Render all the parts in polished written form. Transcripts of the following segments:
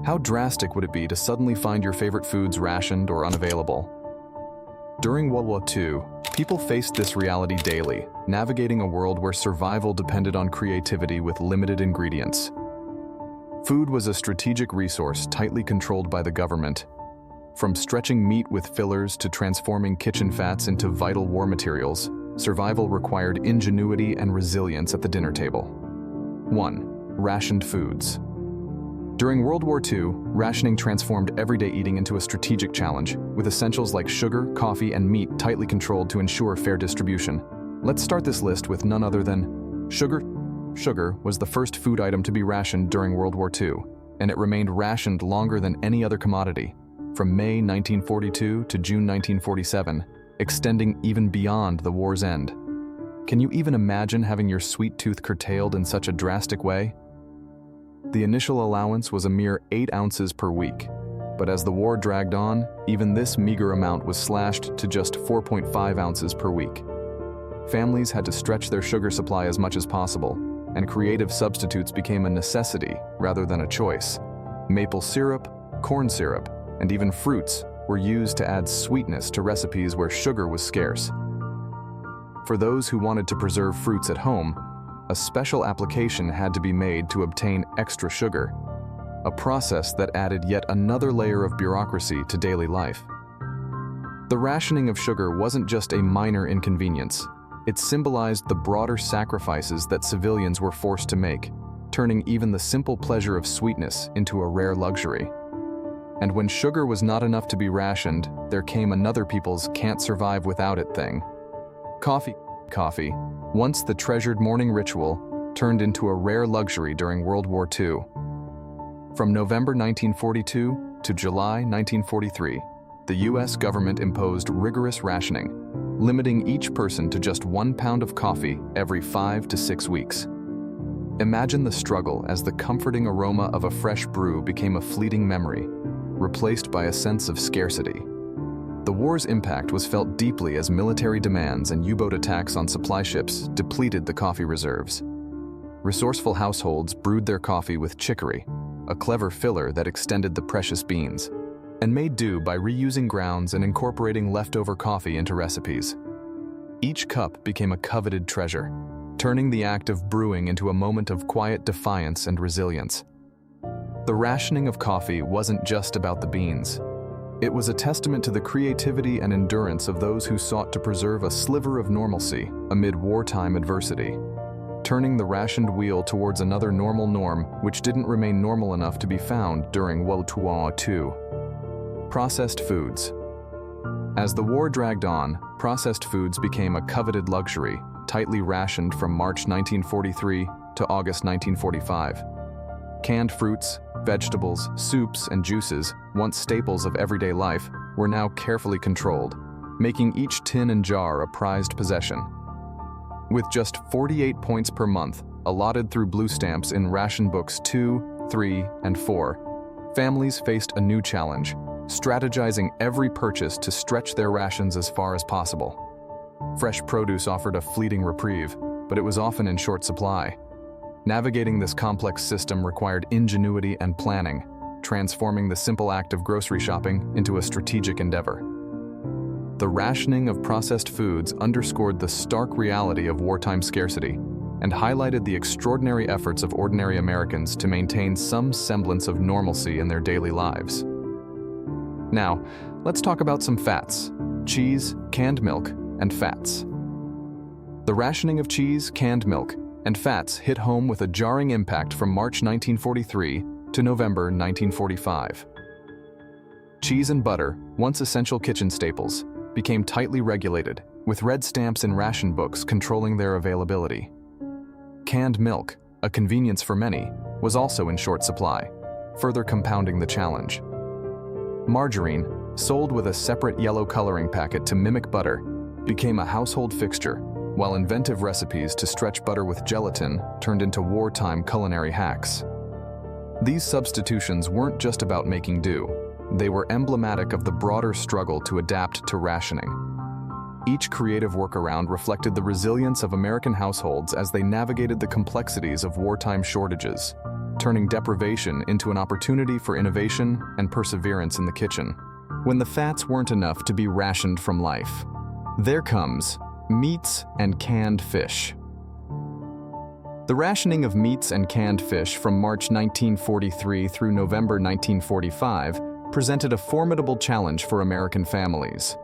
How drastic would it be to suddenly find your favorite foods rationed or unavailable? During World War II, people faced this reality daily, navigating a world where survival depended on creativity with limited ingredients. Food was a strategic resource tightly controlled by the government. From stretching meat with fillers to transforming kitchen fats into vital war materials, survival required ingenuity and resilience at the dinner table. 1. Rationed foods. During World War II, rationing transformed everyday eating into a strategic challenge, with essentials like sugar, coffee, and meat tightly controlled to ensure fair distribution. Let's start this list with none other than sugar. Sugar was the first food item to be rationed during World War II, and it remained rationed longer than any other commodity, from May 1942 to June 1947, extending even beyond the war's end. Can you even imagine having your sweet tooth curtailed in such a drastic way? The initial allowance was a mere 8 ounces per week, but as the war dragged on, even this meager amount was slashed to just 4.5 ounces per week. Families had to stretch their sugar supply as much as possible, and creative substitutes became a necessity rather than a choice. Maple syrup, corn syrup, and even fruits were used to add sweetness to recipes where sugar was scarce. For those who wanted to preserve fruits at home, a special application had to be made to obtain extra sugar, a process that added yet another layer of bureaucracy to daily life. The rationing of sugar wasn't just a minor inconvenience. It symbolized the broader sacrifices that civilians were forced to make, turning even the simple pleasure of sweetness into a rare luxury. And when sugar was not enough to be rationed, there came another people's can't survive without it thing. Coffee. Coffee, once the treasured morning ritual, turned into a rare luxury during World War II. From November 1942 to July 1943, the U.S. government imposed rigorous rationing, limiting each person to just 1 pound of coffee every 5 to 6 weeks. Imagine the struggle as the comforting aroma of a fresh brew became a fleeting memory, replaced by a sense of scarcity. The war's impact was felt deeply as military demands and U-boat attacks on supply ships depleted the coffee reserves. Resourceful households brewed their coffee with chicory, a clever filler that extended the precious beans, and made do by reusing grounds and incorporating leftover coffee into recipes. Each cup became a coveted treasure, turning the act of brewing into a moment of quiet defiance and resilience. The rationing of coffee wasn't just about the beans. It was a testament to the creativity and endurance of those who sought to preserve a sliver of normalcy amid wartime adversity, turning the rationed wheel towards another normal norm which didn't remain normal enough to be found during World War II. Processed foods. As the war dragged on, processed foods became a coveted luxury, tightly rationed from March 1943 to August 1945. Canned fruits, vegetables, soups, and juices, once staples of everyday life, were now carefully controlled, making each tin and jar a prized possession. With just 48 points per month, allotted through blue stamps in ration books 2, 3, and 4, families faced a new challenge, strategizing every purchase to stretch their rations as far as possible. Fresh produce offered a fleeting reprieve, but it was often in short supply. Navigating this complex system required ingenuity and planning, transforming the simple act of grocery shopping into a strategic endeavor. The rationing of processed foods underscored the stark reality of wartime scarcity and highlighted the extraordinary efforts of ordinary Americans to maintain some semblance of normalcy in their daily lives. Now, let's talk about some fats: cheese, canned milk, and fats. The rationing of cheese, canned milk, and fats hit home with a jarring impact from March 1943 to November 1945. Cheese and butter, once essential kitchen staples, became tightly regulated, with red stamps in ration books controlling their availability. Canned milk, a convenience for many, was also in short supply, further compounding the challenge. Margarine, sold with a separate yellow coloring packet to mimic butter, became a household fixture, while inventive recipes to stretch butter with gelatin turned into wartime culinary hacks. These substitutions weren't just about making do. They were emblematic of the broader struggle to adapt to rationing. Each creative workaround reflected the resilience of American households as they navigated the complexities of wartime shortages. turning deprivation into an opportunity for innovation and perseverance in the kitchen. When the fats weren't enough to be rationed from life, there comes meats and canned fish. The rationing of meats and canned fish from March 1943 through November 1945 presented a formidable challenge for American families.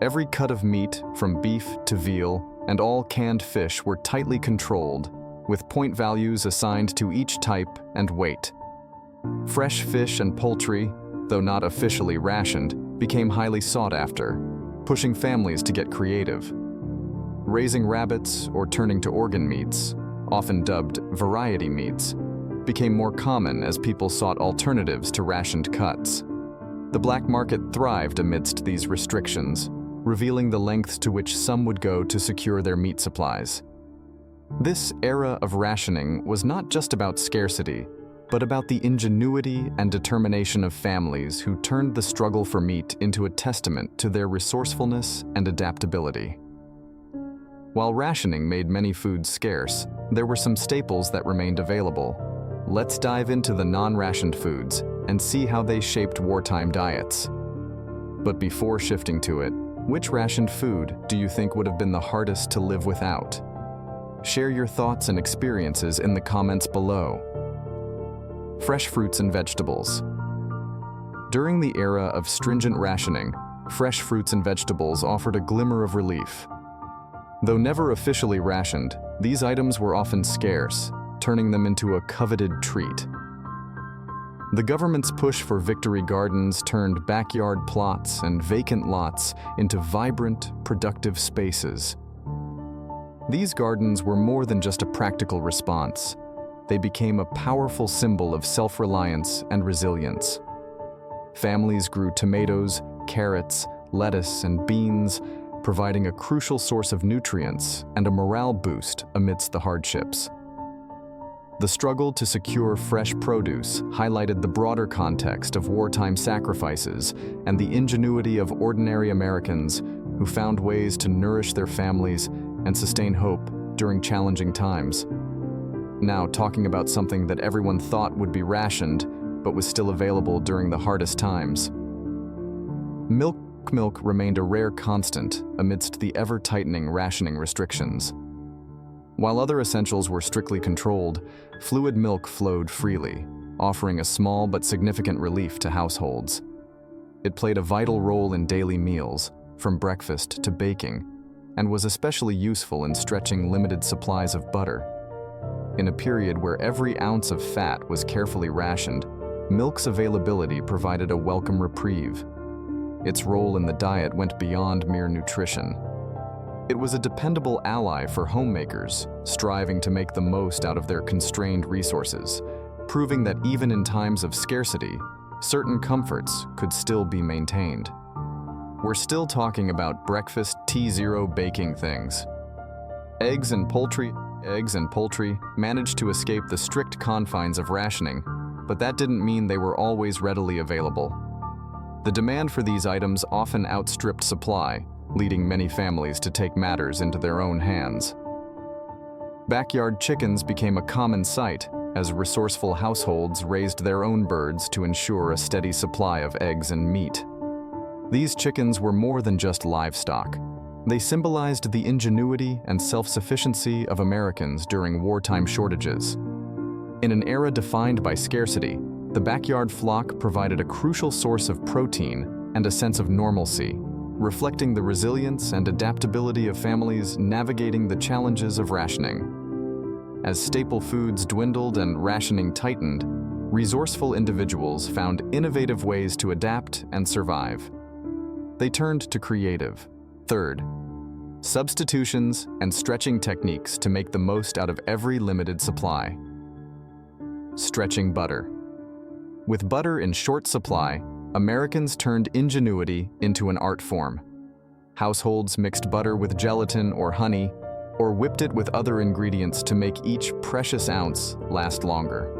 Every cut of meat, from beef to veal, and all canned fish were tightly controlled, with point values assigned to each type and weight. Fresh fish and poultry, though not officially rationed, became highly sought after, pushing families to get creative. Raising rabbits or turning to organ meats, often dubbed variety meats, became more common as people sought alternatives to rationed cuts. The black market thrived amidst these restrictions, revealing the lengths to which some would go to secure their meat supplies. This era of rationing was not just about scarcity, but about the ingenuity and determination of families who turned the struggle for meat into a testament to their resourcefulness and adaptability. While rationing made many foods scarce, there were some staples that remained available. Let's dive into the non-rationed foods and see how they shaped wartime diets. But before shifting to it, which rationed food do you think would have been the hardest to live without? Share your thoughts and experiences in the comments below. Fresh fruits and vegetables. During the era of stringent rationing, fresh fruits and vegetables offered a glimmer of relief. Though never officially rationed, these items were often scarce, turning them into a coveted treat. The government's push for victory gardens turned backyard plots and vacant lots into vibrant, productive spaces. These gardens were more than just a practical response. They became a powerful symbol of self-reliance and resilience. Families grew tomatoes, carrots, lettuce, and beans, providing a crucial source of nutrients and a morale boost amidst the hardships. The struggle to secure fresh produce highlighted the broader context of wartime sacrifices and the ingenuity of ordinary Americans who found ways to nourish their families and sustain hope during challenging times. Now, talking about something that everyone thought would be rationed, but was still available during the hardest times. Milk remained a rare constant amidst the ever-tightening rationing restrictions. While other essentials were strictly controlled, fluid milk flowed freely, offering a small but significant relief to households. It played a vital role in daily meals, from breakfast to baking, and was especially useful in stretching limited supplies of butter. In a period where every ounce of fat was carefully rationed, milk's availability provided a welcome reprieve. Its role in the diet went beyond mere nutrition. It was a dependable ally for homemakers, striving to make the most out of their constrained resources, proving that even in times of scarcity, certain comforts could still be maintained. We're still talking about breakfast T0 baking things. Eggs and poultry managed to escape the strict confines of rationing, but that didn't mean they were always readily available. The demand for these items often outstripped supply, leading many families to take matters into their own hands. Backyard chickens became a common sight as resourceful households raised their own birds to ensure a steady supply of eggs and meat. These chickens were more than just livestock. They symbolized the ingenuity and self-sufficiency of Americans during wartime shortages. In an era defined by scarcity, the backyard flock provided a crucial source of protein and a sense of normalcy, reflecting the resilience and adaptability of families navigating the challenges of rationing. As staple foods dwindled and rationing tightened, resourceful individuals found innovative ways to adapt and survive. They turned to creative, third, substitutions and stretching techniques to make the most out of every limited supply. Stretching butter. With butter in short supply, Americans turned ingenuity into an art form. Households mixed butter with gelatin or honey, or whipped it with other ingredients to make each precious ounce last longer.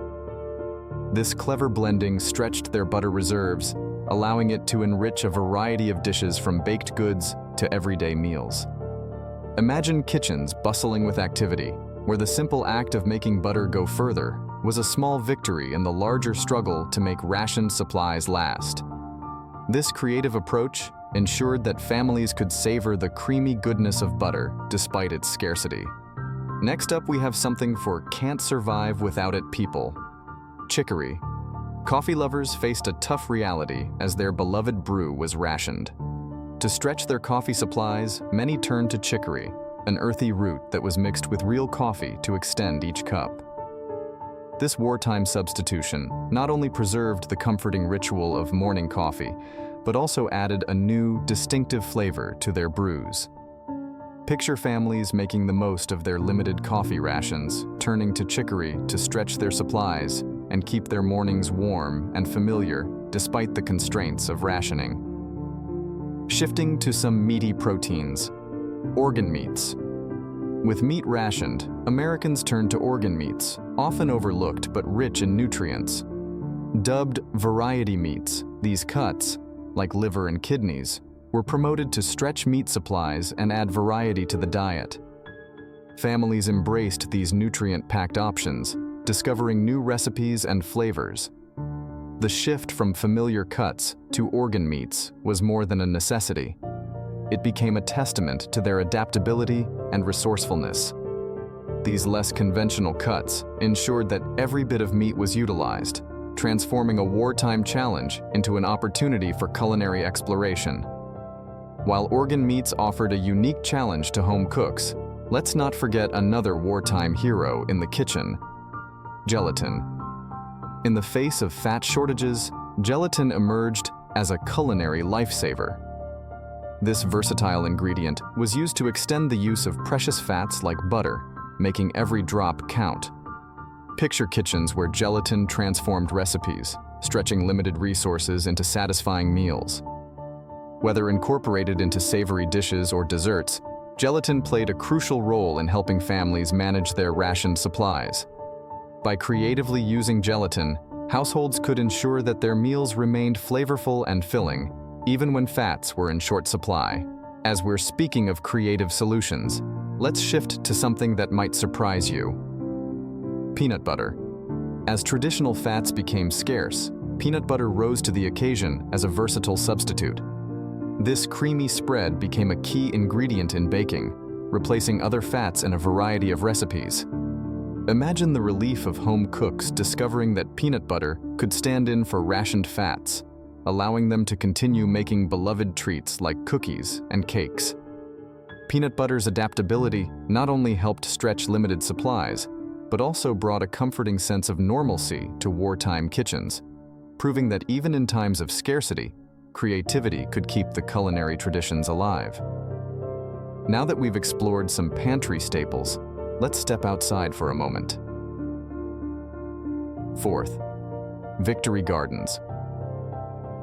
This clever blending stretched their butter reserves, allowing it to enrich a variety of dishes from baked goods to everyday meals. Imagine kitchens bustling with activity, where the simple act of making butter go further was a small victory in the larger struggle to make rationed supplies last. This creative approach ensured that families could savor the creamy goodness of butter despite its scarcity. Next up, we have something for can't survive without it people: chicory. Coffee lovers faced a tough reality as their beloved brew was rationed. To stretch their coffee supplies, many turned to chicory, an earthy root that was mixed with real coffee to extend each cup. This wartime substitution not only preserved the comforting ritual of morning coffee, but also added a new, distinctive flavor to their brews. Picture families making the most of their limited coffee rations, turning to chicory to stretch their supplies and keep their mornings warm and familiar despite the constraints of rationing. Shifting to some meaty proteins: organ meats. With meat rationed, Americans turned to organ meats, often overlooked but rich in nutrients. Dubbed variety meats, these cuts, like liver and kidneys, were promoted to stretch meat supplies and add variety to the diet. Families embraced these nutrient-packed options, discovering new recipes and flavors. The shift from familiar cuts to organ meats was more than a necessity. It became a testament to their adaptability and resourcefulness. These less conventional cuts ensured that every bit of meat was utilized, transforming a wartime challenge into an opportunity for culinary exploration. While organ meats offered a unique challenge to home cooks, let's not forget another wartime hero in the kitchen: gelatin. In the face of fat shortages, gelatin emerged as a culinary lifesaver. This versatile ingredient was used to extend the use of precious fats like butter, making every drop count. Picture kitchens where gelatin transformed recipes, stretching limited resources into satisfying meals. Whether incorporated into savory dishes or desserts, gelatin played a crucial role in helping families manage their rationed supplies. By creatively using gelatin, households could ensure that their meals remained flavorful and filling, even when fats were in short supply. As we're speaking of creative solutions, let's shift to something that might surprise you: peanut butter. As traditional fats became scarce, peanut butter rose to the occasion as a versatile substitute. This creamy spread became a key ingredient in baking, replacing other fats in a variety of recipes. Imagine the relief of home cooks discovering that peanut butter could stand in for rationed fats, allowing them to continue making beloved treats like cookies and cakes. Peanut butter's adaptability not only helped stretch limited supplies, but also brought a comforting sense of normalcy to wartime kitchens, proving that even in times of scarcity, creativity could keep the culinary traditions alive. Now that we've explored some pantry staples, let's step outside for a moment. Fourth, victory gardens.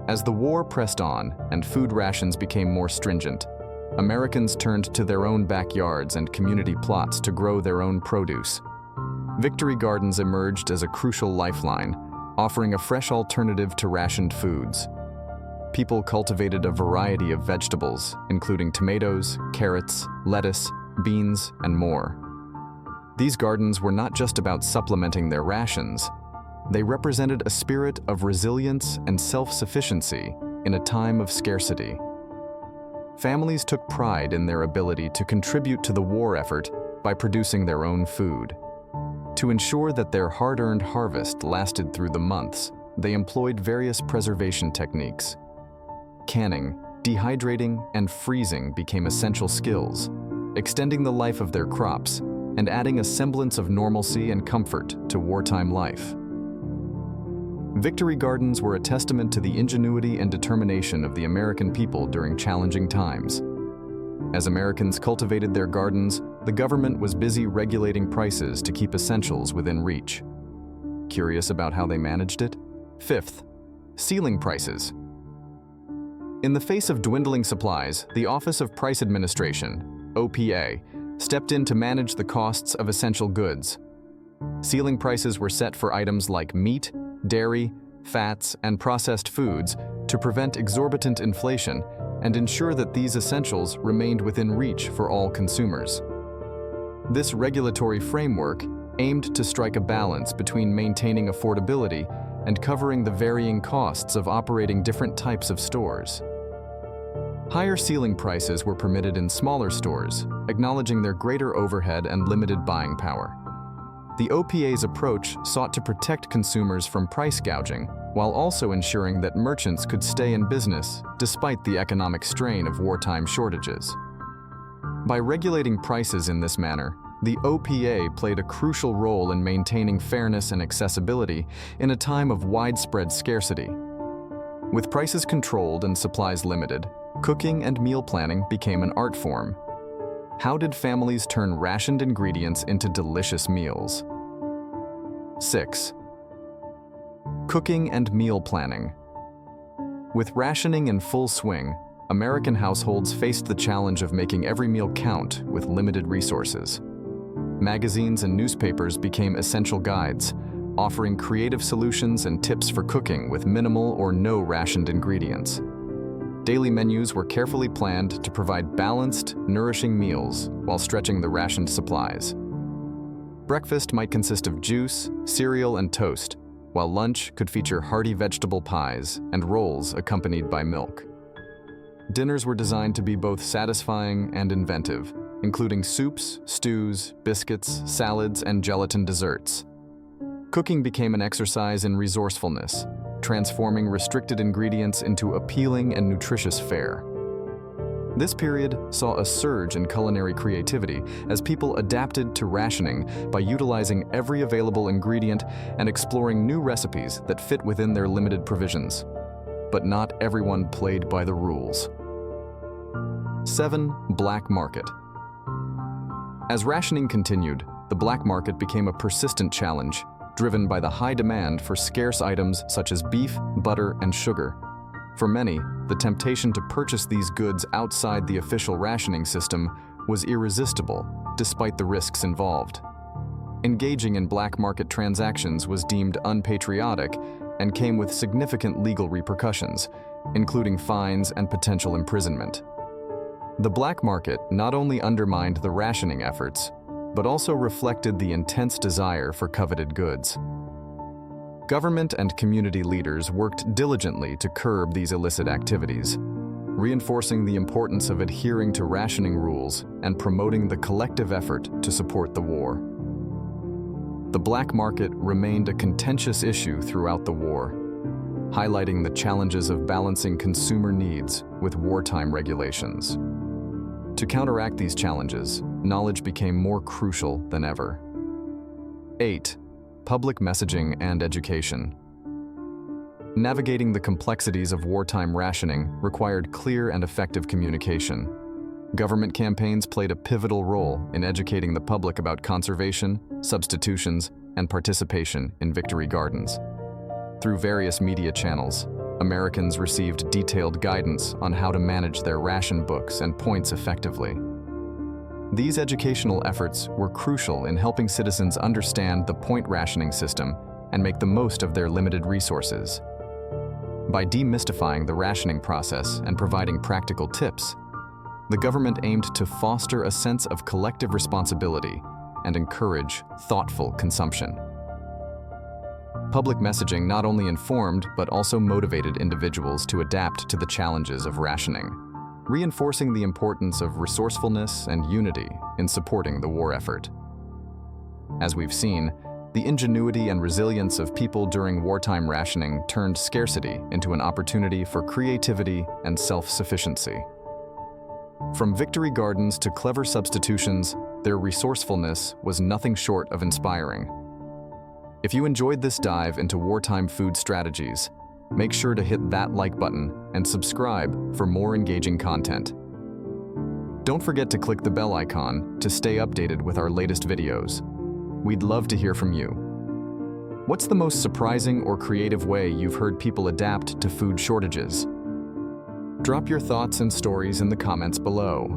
As the war pressed on and food rations became more stringent, Americans turned to their own backyards and community plots to grow their own produce. Victory gardens emerged as a crucial lifeline, offering a fresh alternative to rationed foods. People cultivated a variety of vegetables, including tomatoes, carrots, lettuce, beans, and more. These gardens were not just about supplementing their rations. They represented a spirit of resilience and self-sufficiency in a time of scarcity. Families took pride in their ability to contribute to the war effort by producing their own food. To ensure that their hard-earned harvest lasted through the months, they employed various preservation techniques. Canning, dehydrating, and freezing became essential skills, extending the life of their crops and adding a semblance of normalcy and comfort to wartime life. Victory gardens were a testament to the ingenuity and determination of the American people during challenging times. As Americans cultivated their gardens, the government was busy regulating prices to keep essentials within reach. Curious about how they managed it? Fifth, ceiling prices. In the face of dwindling supplies, the Office of Price Administration, OPA, stepped in to manage the costs of essential goods. Ceiling prices were set for items like meat, dairy, fats, and processed foods to prevent exorbitant inflation and ensure that these essentials remained within reach for all consumers. This regulatory framework aimed to strike a balance between maintaining affordability and covering the varying costs of operating different types of stores. Higher ceiling prices were permitted in smaller stores, acknowledging their greater overhead and limited buying power. The OPA's approach sought to protect consumers from price gouging, while also ensuring that merchants could stay in business despite the economic strain of wartime shortages. By regulating prices in this manner, the OPA played a crucial role in maintaining fairness and accessibility in a time of widespread scarcity. With prices controlled and supplies limited, cooking and meal planning became an art form. How did families turn rationed ingredients into delicious meals? 6. Cooking and meal planning. With rationing in full swing, American households faced the challenge of making every meal count with limited resources. Magazines and newspapers became essential guides, offering creative solutions and tips for cooking with minimal or no rationed ingredients. Daily menus were carefully planned to provide balanced, nourishing meals while stretching the rationed supplies. Breakfast might consist of juice, cereal, and toast, while lunch could feature hearty vegetable pies and rolls accompanied by milk. Dinners were designed to be both satisfying and inventive, including soups, stews, biscuits, salads, and gelatin desserts. Cooking became an exercise in resourcefulness, transforming restricted ingredients into appealing and nutritious fare. This period saw a surge in culinary creativity as people adapted to rationing by utilizing every available ingredient and exploring new recipes that fit within their limited provisions. But not everyone played by the rules. 7. Black market. As rationing continued, the black market became a persistent challenge, driven by the high demand for scarce items such as beef, butter, and sugar. For many, the temptation to purchase these goods outside the official rationing system was irresistible, despite the risks involved. Engaging in black market transactions was deemed unpatriotic and came with significant legal repercussions, including fines and potential imprisonment. The black market not only undermined the rationing efforts, but also reflected the intense desire for coveted goods. Government and community leaders worked diligently to curb these illicit activities, reinforcing the importance of adhering to rationing rules and promoting the collective effort to support the war. The black market remained a contentious issue throughout the war, highlighting the challenges of balancing consumer needs with wartime regulations. To counteract these challenges, knowledge became more crucial than ever. 8. Public messaging and education. Navigating the complexities of wartime rationing required clear and effective communication. Government campaigns played a pivotal role in educating the public about conservation, substitutions, and participation in victory gardens. Through various media channels, Americans received detailed guidance on how to manage their ration books and points effectively. These educational efforts were crucial in helping citizens understand the point rationing system and make the most of their limited resources. By demystifying the rationing process and providing practical tips, the government aimed to foster a sense of collective responsibility and encourage thoughtful consumption. Public messaging not only informed but also motivated individuals to adapt to the challenges of rationing, reinforcing the importance of resourcefulness and unity in supporting the war effort. As we've seen, the ingenuity and resilience of people during wartime rationing turned scarcity into an opportunity for creativity and self-sufficiency. From victory gardens to clever substitutions, their resourcefulness was nothing short of inspiring. If you enjoyed this dive into wartime food strategies, make sure to hit that like button and subscribe for more engaging content. Don't forget to click the bell icon to stay updated with our latest videos. We'd love to hear from you. What's the most surprising or creative way you've heard people adapt to food shortages? Drop your thoughts and stories in the comments below.